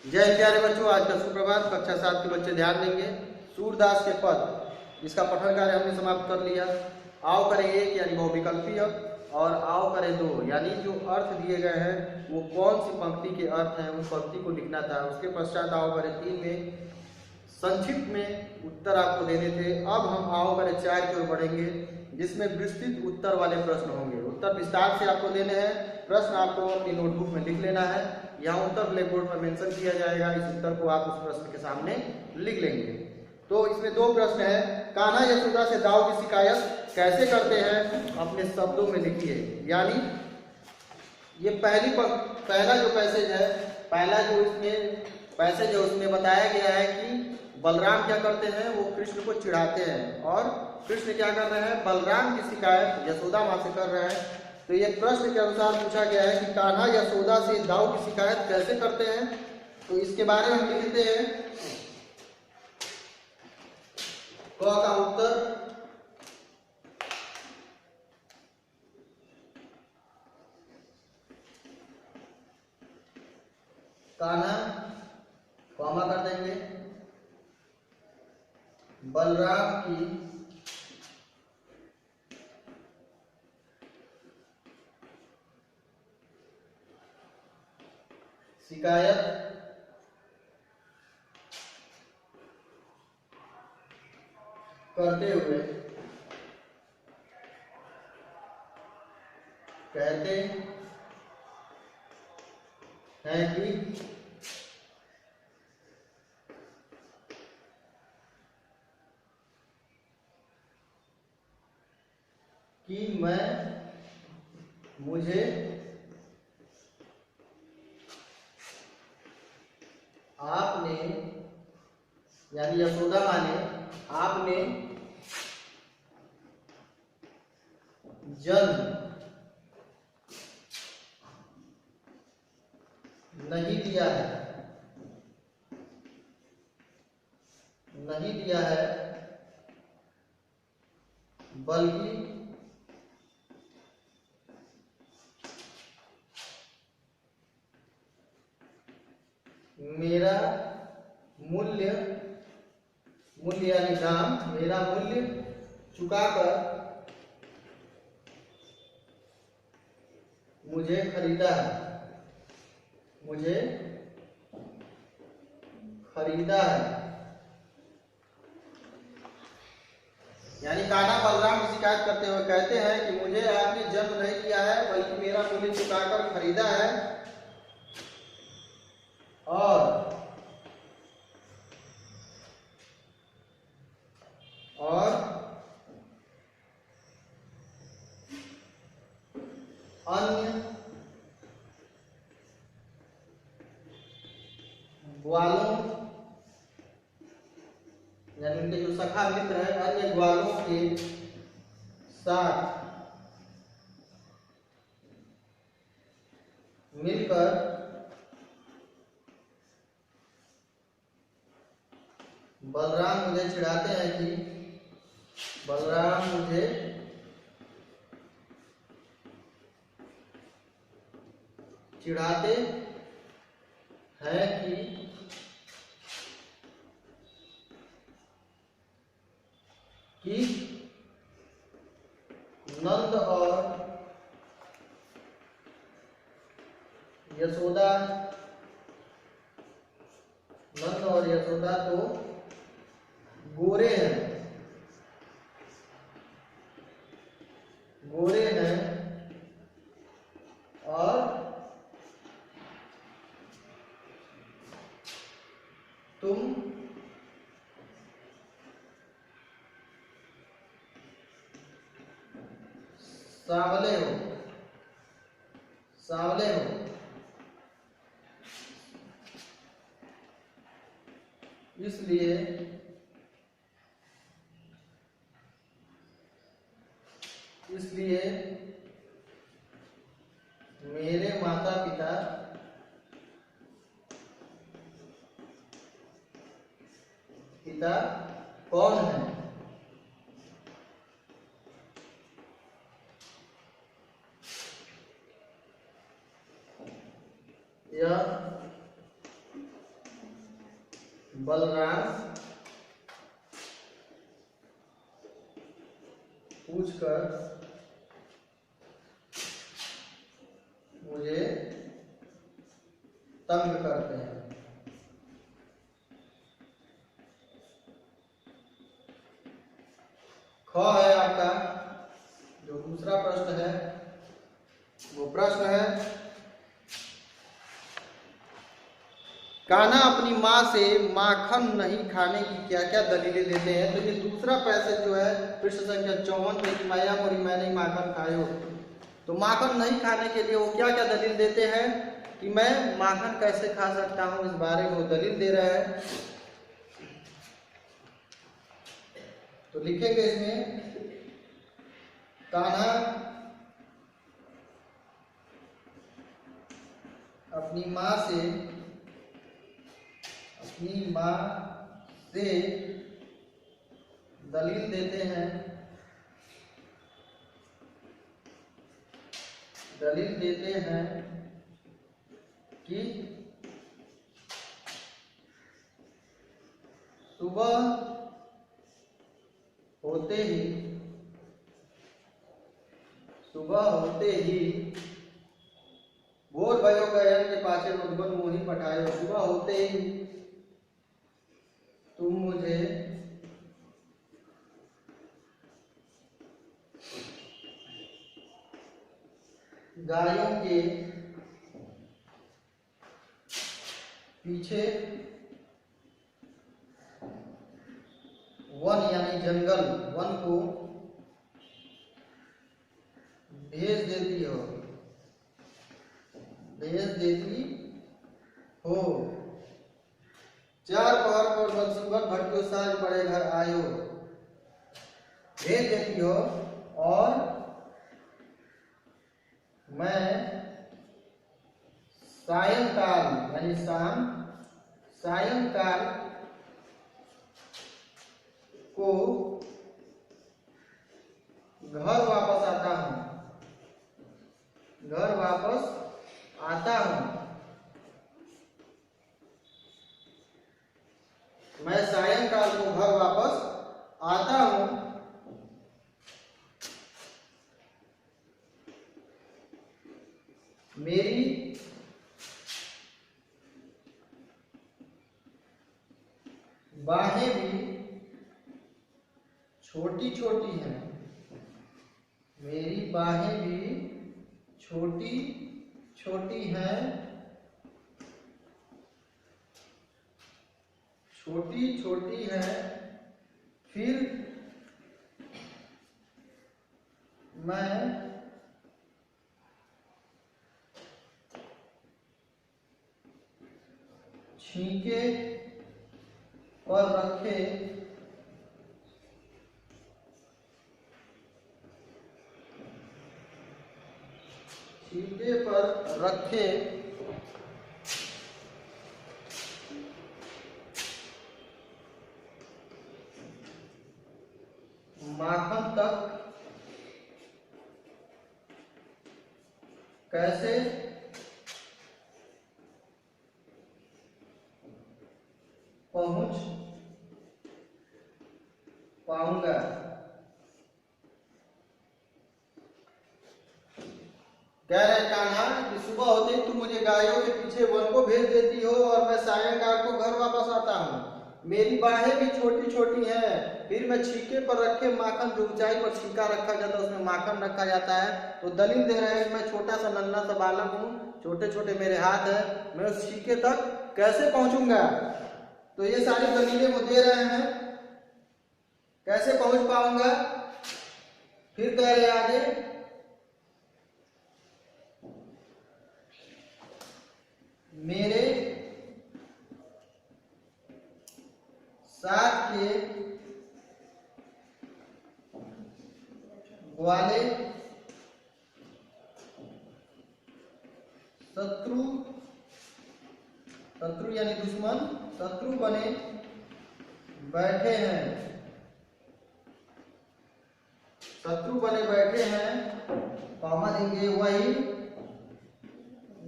जय प्यारे बच्चों, आज का सुप्रभात। कक्षा 7 के बच्चे ध्यान देंगे। सूरदास के पद, इसका पठन कार्य हमने समाप्त कर लिया। आओ करें एक यानी बहुविकल्पीय, और आओ करें दो यानी जो अर्थ दिए गए हैं वो कौन सी पंक्ति के अर्थ हैं उस पंक्ति को लिखना था। उसके पश्चात आओ करें 3 में संक्षिप्त में उत्तर आपको देने थे। अब हम आओ करें 4 की ओर बढ़ेंगे, जिसमें विस्तृत उत्तर वाले प्रश्न होंगे। उत्तर विस्तार से आपको देने हैं। प्रश्न आपको अपनी नोटबुक में लिख लेना है। यहाँ उत्तर ब्लैक बोर्ड पर मेंशन किया जाएगा। इस उत्तर को आप उस प्रश्न के सामने लिख लेंगे। तो इसमें 2 प्रश्न है। कान्हा यशोदा से दाऊ की शिकायत कैसे करते हैं, अपने शब्दों में लिखिए। यानी ये पहला जो पैसेज है, पहला जो इसमें पैसेज है उसमें बताया गया है कि बलराम क्या करते हैं, वो कृष्ण को चिढ़ाते हैं, और कृष्ण क्या कर रहे हैं, बलराम की शिकायत यशोदा माँ से कर रहे हैं। तो ये प्रश्न के अनुसार पूछा गया है कि कान्हा यशोदा से दाऊ की शिकायत कैसे करते हैं। तो इसके बारे में हम लिखते हैं क का उत्तर कान्हा कॉमा कर देंगे बलराम की शिकायत करते हुए कहते हैं कि मुझे आपने यानी यशोदा माँ ने आपने जन्म नहीं दिया है बल्कि मेरा मूल्य यानी दाम, मेरा मूल्य चुकाकर मुझे खरीदा है। यानी कान्हा बलराम की शिकायत करते हुए कहते हैं कि मुझे आपने जन्म नहीं दिया है बल्कि मेरा मूल्य चुकाकर खरीदा है, और अन्य ग्वालों यानी उनके जो सखा मित्र है, अन्य ग्वालों के साथ मिलकर बलराम मुझे चिढ़ाते हैं कि नंद और यशोदा तो गोरे हैं और तुम सांवले हो। इसलिए मेरे माता पिता कौन है? यह बलराम पूछकर मुझे तंग करते हैं। ख है आपका जो दूसरा प्रश्न है, वो प्रश्न है कान्हा अपनी माँ से माखन नहीं खाने की क्या क्या दलीलें देते हैं। तो ये दूसरा पैसेज जो है पृष्ठ संख्या 54 में कि माया मोरी मैं नहीं माखन खायो। तो माखन नहीं खाने के लिए वो क्या क्या दलील देते हैं कि मैं माखन कैसे खा सकता हूं, इस बारे में वो दलील दे रहा है। तो लिखेंगे इसमें कान्हा अपनी माँ से दलील देते हैं कि सुबह होते ही भोर भयो गयन के पाछे रोदबन मोही पठायो। सुबह होते ही तुम मुझे गायों के पीछे वन यानी जंगल, वन को भेज देती हो। चार पहर पर बंसीवन भटको साँझ पड़े घर आयो। भेज देती हो और मैं सायंकाल यानी सायंकाल को घर वापस आता हूं। मैं सायंकाल को घर वापस आता हूं। मेरी बाहें भी छोटी छोटी हैं। मेरी बाहें भी छोटी छोटी हैं। फिर मैं छींके पर रखे माखन तक कैसे पहुंच पाऊंगा। कह रहे कान्हा कि सुबह होते ही तुम मुझे गायों के पीछे वन को भेज देती हो और मैं सायंकाल को घर वापस आता हूँ। मेरी बाहें भी छोटी छोटी हैं। फिर मैं छीके पर रखे माखन, जो ऊंचाई पर छीका रखा जाता है उसमें माखन रखा जाता है। तो दलील दे रहे हैं कि मैं छोटा सा नन्हा सा बालक हूँ, छोटे छोटे मेरे हाथ है, मैं उस छीके तक कैसे पहुंचूंगा। तो ये सारी दलीलें वो दे रहे हैं, कैसे पहुंच पाऊंगा। फिर कह रहे आगे मेरे साथ के वाले शत्रु यानी दुश्मन, शत्रु बने बैठे हैं। कॉमा देंगे,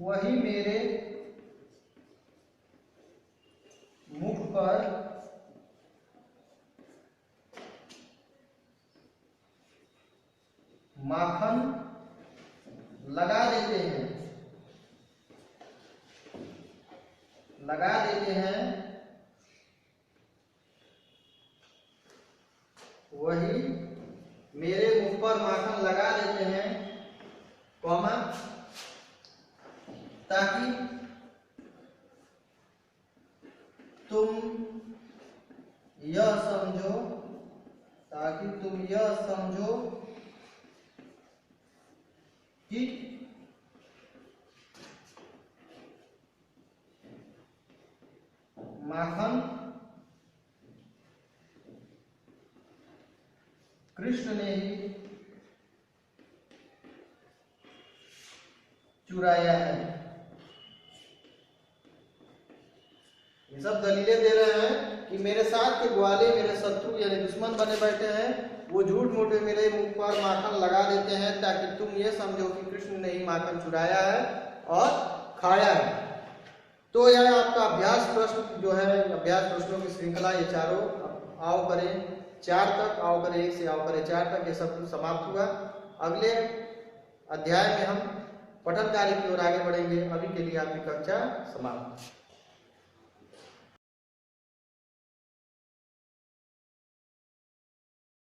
वही मेरे मुख पर माखन लगा देते हैं, वही मेरे मुंह पर माखन लगा देते हैं, कॉमा, ताकि तुम यह समझो कि माखन कृष्ण ने ही चुराया है। ये सब दलीलें दे रहे हैं कि मेरे साथ के ग्वाले, मेरे शत्रु यानी दुश्मन बने बैठे हैं, वो झूठ मूठ मेरे मुंह पर माखन लगा देते हैं ताकि तुम ये समझो कि कृष्ण ने ही माखन चुराया है और खाया है। तो यह आपका अभ्यास प्रश्न जो है, अभ्यास प्रश्नों की श्रृंखला, ये चारों आओ करें 4 तक, आओ करें 1 से आओ करें 4 तक, ये सब समाप्त हुआ। अगले अध्याय में हम पठन कार्य की ओर आगे बढ़ेंगे। अभी के लिए आपकी कक्षा समाप्त।